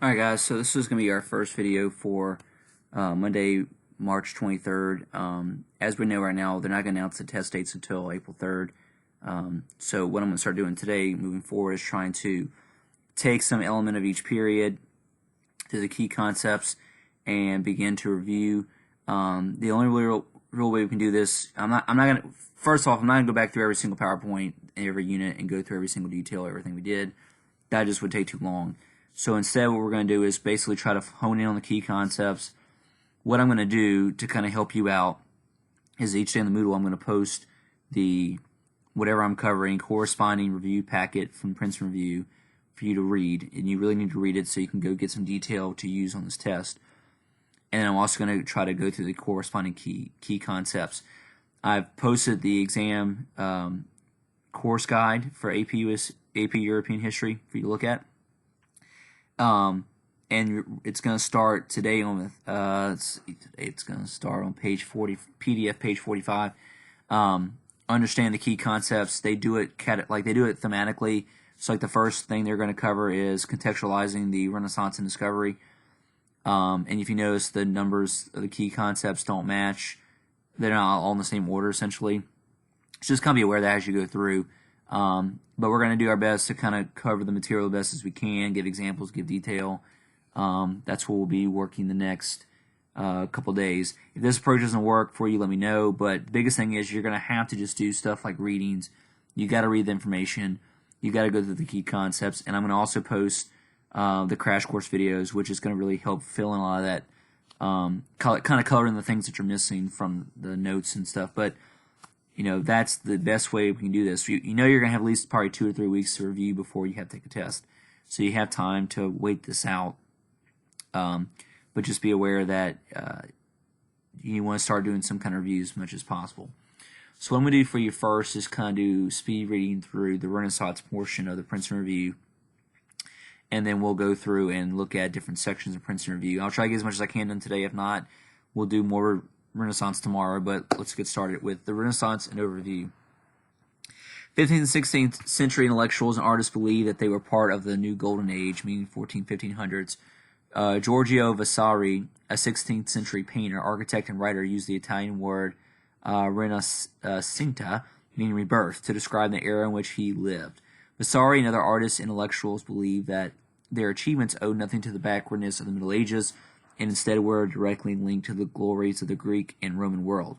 Alright guys, so this is going to be our first video for Monday, March 23rd. As we know right now, they're not going to announce the test dates until April 3rd. So what I'm going to start doing today, moving forward, is trying to take some element of each period to the key concepts and begin to review. The only real way we can do this, I'm not going to, first off, I'm not going to go back through every single PowerPoint, every unit, and go through every single detail, everything we did. That just would take too long. So instead what we're going to do is basically try to hone in on the key concepts. What I'm going to do to kind of help you out is each day in the Moodle I'm going to post the whatever I'm covering corresponding review packet from Princeton Review for you to read, and you really need to read it so you can go get some detail to use on this test. And I'm also going to try to go through the corresponding key concepts. I've posted the exam course guide for AP European History for you to look at. And it's going to start today on it's going to start on page 40, PDF page 45. Understand the key concepts. They do it thematically. So like the first thing they're going to cover is contextualizing the Renaissance and Discovery. And if you notice, the numbers of the key concepts don't match. They're not all in the same order, essentially. So just kind of be aware of that as you go through. But we're going to do our best to kind of cover the material the best as we can, give examples, give detail. That's what we'll be working the next couple days. If this approach doesn't work for you, let me know. But the biggest thing is you're going to have to just do stuff like readings. You got to read the information. You got to go through the key concepts. And I'm going to also post the crash course videos, which is going to really help fill in a lot of that, kind of coloring the things that you're missing from the notes and stuff. But you know, that's the best way we can do this. You know you're going to have at least probably 2 or 3 weeks to review before you have to take a test. So you have time to wait this out. But just be aware that you want to start doing some kind of reviews as much as possible. So what I'm going to do for you first is kind of do speed reading through the Renaissance portion of the Princeton Review. And then we'll go through and look at different sections of Princeton Review. I'll try to get as much as I can done today. If not, we'll do more Renaissance tomorrow, but let's get started with the Renaissance and overview. 15th and 16th century intellectuals and artists believed that they were part of the new golden age, meaning 1500s. Giorgio Vasari, a 16th century painter, architect, and writer, used the Italian word Rinascita, meaning rebirth, to describe the era in which he lived. Vasari and other artists and intellectuals believed that their achievements owed nothing to the backwardness of the Middle Ages, and instead were directly linked to the glories of the Greek and Roman world.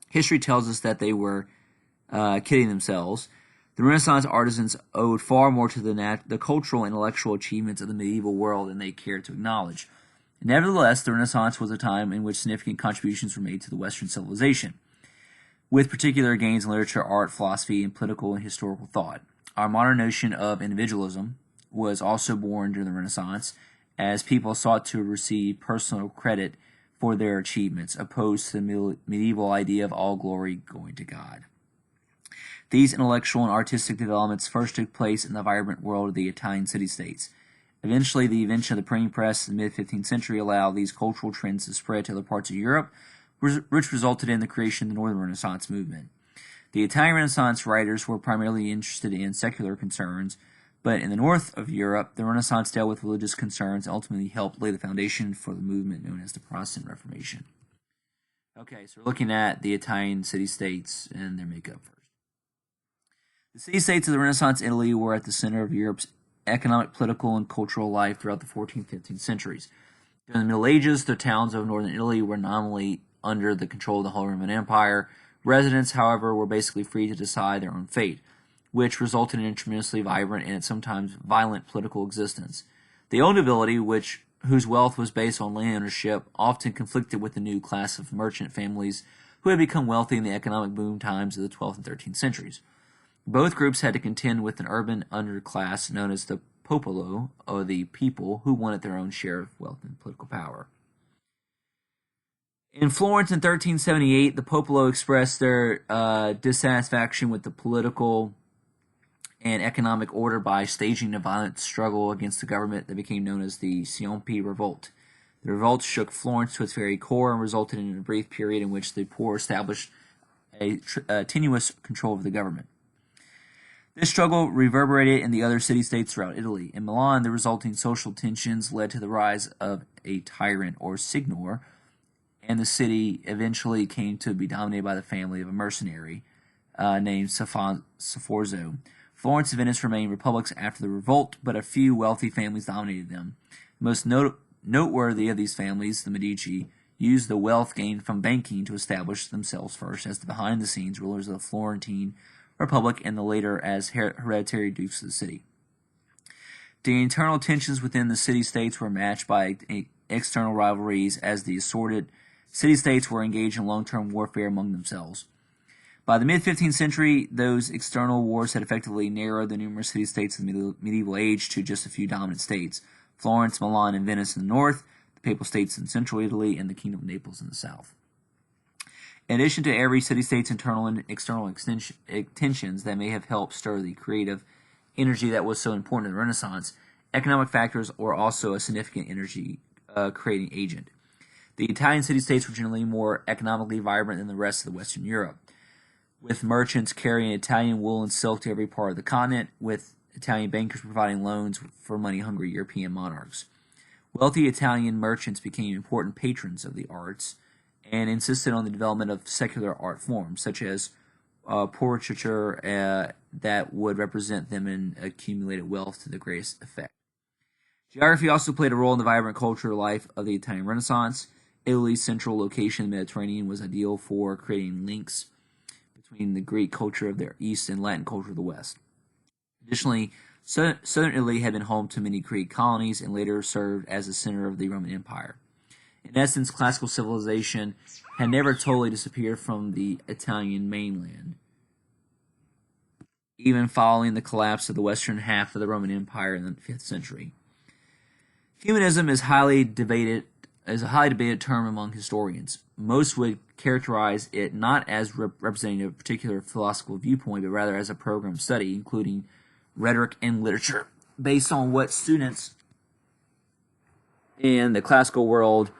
History tells us that they were kidding themselves. The Renaissance artisans owed far more to the cultural and intellectual achievements of the medieval world than they cared to acknowledge. Nevertheless, the Renaissance was a time in which significant contributions were made to the Western civilization, with particular gains in literature, art, philosophy, and political and historical thought. Our modern notion of individualism was also born during the Renaissance, as people sought to receive personal credit for their achievements, opposed to the medieval idea of all glory going to God. These intellectual and artistic developments first took place in the vibrant world of the Italian city-states. Eventually, the invention of the printing press in the mid-15th century allowed these cultural trends to spread to other parts of Europe, which resulted in the creation of the Northern Renaissance movement. The Italian Renaissance writers were primarily interested in secular concerns, but in the north of Europe, the Renaissance dealt with religious concerns and ultimately helped lay the foundation for the movement known as the Protestant Reformation. Okay, so we're looking at the Italian city-states and their makeup first. The city-states of the Renaissance Italy were at the center of Europe's economic, political, and cultural life throughout the 14th and 15th centuries. During the Middle Ages, the towns of northern Italy were nominally under the control of the Holy Roman Empire. Residents, however, were basically free to decide their own fate, which resulted in a tremendously vibrant and sometimes violent political existence. The old nobility, whose wealth was based on land ownership, often conflicted with the new class of merchant families who had become wealthy in the economic boom times of the 12th and 13th centuries. Both groups had to contend with an urban underclass known as the popolo, or the people, who wanted their own share of wealth and political power. In Florence in 1378, the popolo expressed their dissatisfaction with the political and economic order by staging a violent struggle against the government that became known as the Ciompi Revolt. The revolt shook Florence to its very core and resulted in a brief period in which the poor established a tenuous control of the government. This struggle reverberated in the other city-states throughout Italy. In Milan, the resulting social tensions led to the rise of a tyrant or signor, and the city eventually came to be dominated by the family of a mercenary named Sforzo. Florence and Venice remained republics after the revolt, but a few wealthy families dominated them. The most noteworthy of these families, the Medici, used the wealth gained from banking to establish themselves first as the behind-the-scenes rulers of the Florentine Republic and the later as hereditary dukes of the city. The internal tensions within the city-states were matched by external rivalries as the assorted city-states were engaged in long-term warfare among themselves. By the mid-15th century, those external wars had effectively narrowed the numerous city-states of the medieval age to just a few dominant states: Florence, Milan, and Venice in the north, the Papal States in central Italy, and the Kingdom of Naples in the south. In addition to every city-state's internal and external tensions that may have helped stir the creative energy that was so important in the Renaissance, economic factors were also a significant energy creating agent. The Italian city-states were generally more economically vibrant than the rest of Western Europe, with merchants carrying Italian wool and silk to every part of the continent, with Italian bankers providing loans for money-hungry European monarchs. Wealthy Italian merchants became important patrons of the arts and insisted on the development of secular art forms, such as portraiture that would represent them in accumulated wealth to the greatest effect. Geography also played a role in the vibrant cultural life of the Italian Renaissance. Italy's central location in the Mediterranean was ideal for creating links between the Greek culture of the east and Latin culture of the west. Additionally, southern Italy had been home to many Greek colonies and later served as the center of the Roman Empire. In essence, classical civilization had never totally disappeared from the Italian mainland, even following the collapse of the western half of the Roman Empire in the 5th century. Humanism is a highly debated term among historians. Most would characterize it not as representing a particular philosophical viewpoint, but rather as a program study, including rhetoric and literature, based on what students in the classical world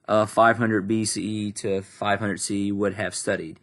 of 500 BCE to 500 CE would have studied.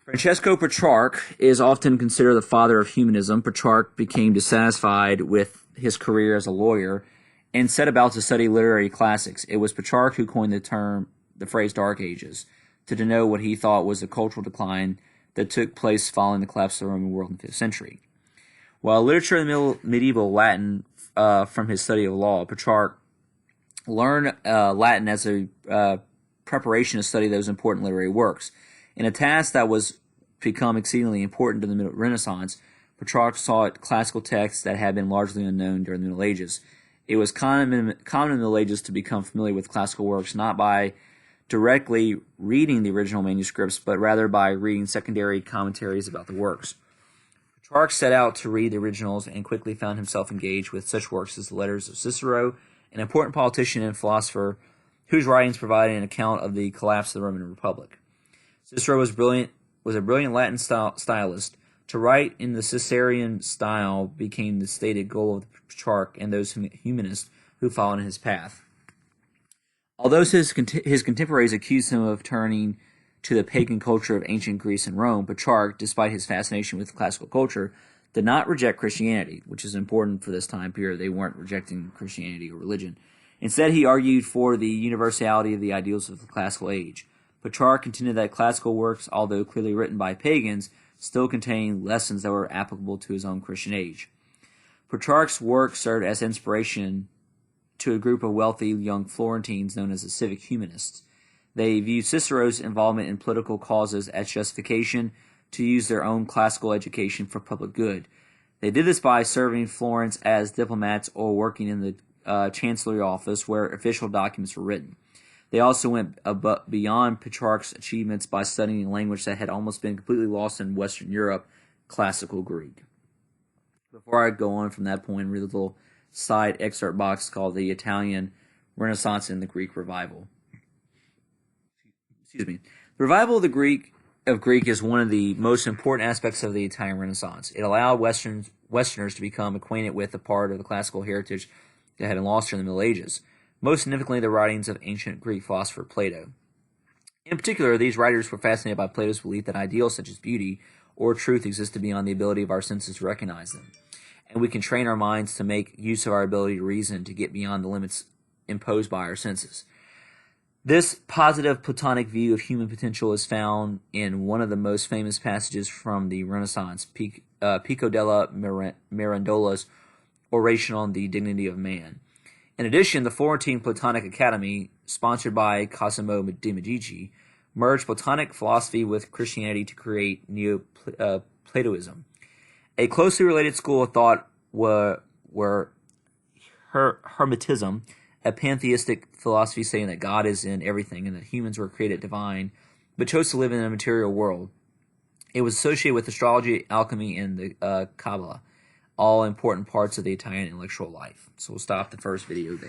Francesco Petrarch is often considered the father of humanism. Petrarch became dissatisfied with his career as a lawyer and set about to study literary classics. It was Petrarch who coined the phrase Dark Ages, to denote what he thought was the cultural decline that took place following the collapse of the Roman world in the 5th century. While literature in medieval Latin from his study of law, Petrarch learned Latin as a preparation to study those important literary works. In a task that was become exceedingly important to the Renaissance, Petrarch sought classical texts that had been largely unknown during the Middle Ages. It was common in the Middle Ages to become familiar with classical works not by directly reading the original manuscripts, but rather by reading secondary commentaries about the works. Petrarch set out to read the originals and quickly found himself engaged with such works as the letters of Cicero, an important politician and philosopher whose writings provided an account of the collapse of the Roman Republic. Cicero was a brilliant Latin stylist. To write in the Ciceronian style became the stated goal of Petrarch and those humanists who followed in his path. Although his contemporaries accused him of turning to the pagan culture of ancient Greece and Rome, Petrarch, despite his fascination with classical culture, did not reject Christianity, which is important for this time period. They weren't rejecting Christianity or religion. Instead, he argued for the universality of the ideals of the classical age. Petrarch contended that classical works, although clearly written by pagans, still contained lessons that were applicable to his own Christian age. Petrarch's work served as inspiration to a group of wealthy young Florentines known as the civic humanists. They viewed Cicero's involvement in political causes as justification to use their own classical education for public good. They did this by serving Florence as diplomats or working in the chancellery office where official documents were written. They also went beyond Petrarch's achievements by studying a language that had almost been completely lost in Western Europe, classical Greek. Before I go on from that point, read a little side excerpt box called The Italian Renaissance and the Greek Revival. The revival of Greek is one of the most important aspects of the Italian Renaissance. It allowed Westerners to become acquainted with a part of the classical heritage that had been lost during the Middle Ages, most significantly the writings of ancient Greek philosopher Plato. In particular, these writers were fascinated by Plato's belief that ideals such as beauty or truth existed beyond the ability of our senses to recognize them. And we can train our minds to make use of our ability to reason to get beyond the limits imposed by our senses. This positive Platonic view of human potential is found in one of the most famous passages from the Renaissance, Pico della Mirandola's Oration on the Dignity of Man. In addition, the Florentine Platonic Academy, sponsored by Cosimo de' Medici, merged Platonic philosophy with Christianity to create Neo-Platonism. A closely related school of thought were Hermetism, a pantheistic philosophy saying that God is in everything and that humans were created divine, but chose to live in a material world. It was associated with astrology, alchemy, and the Kabbalah, all important parts of the Italian intellectual life. So we'll stop the first video there.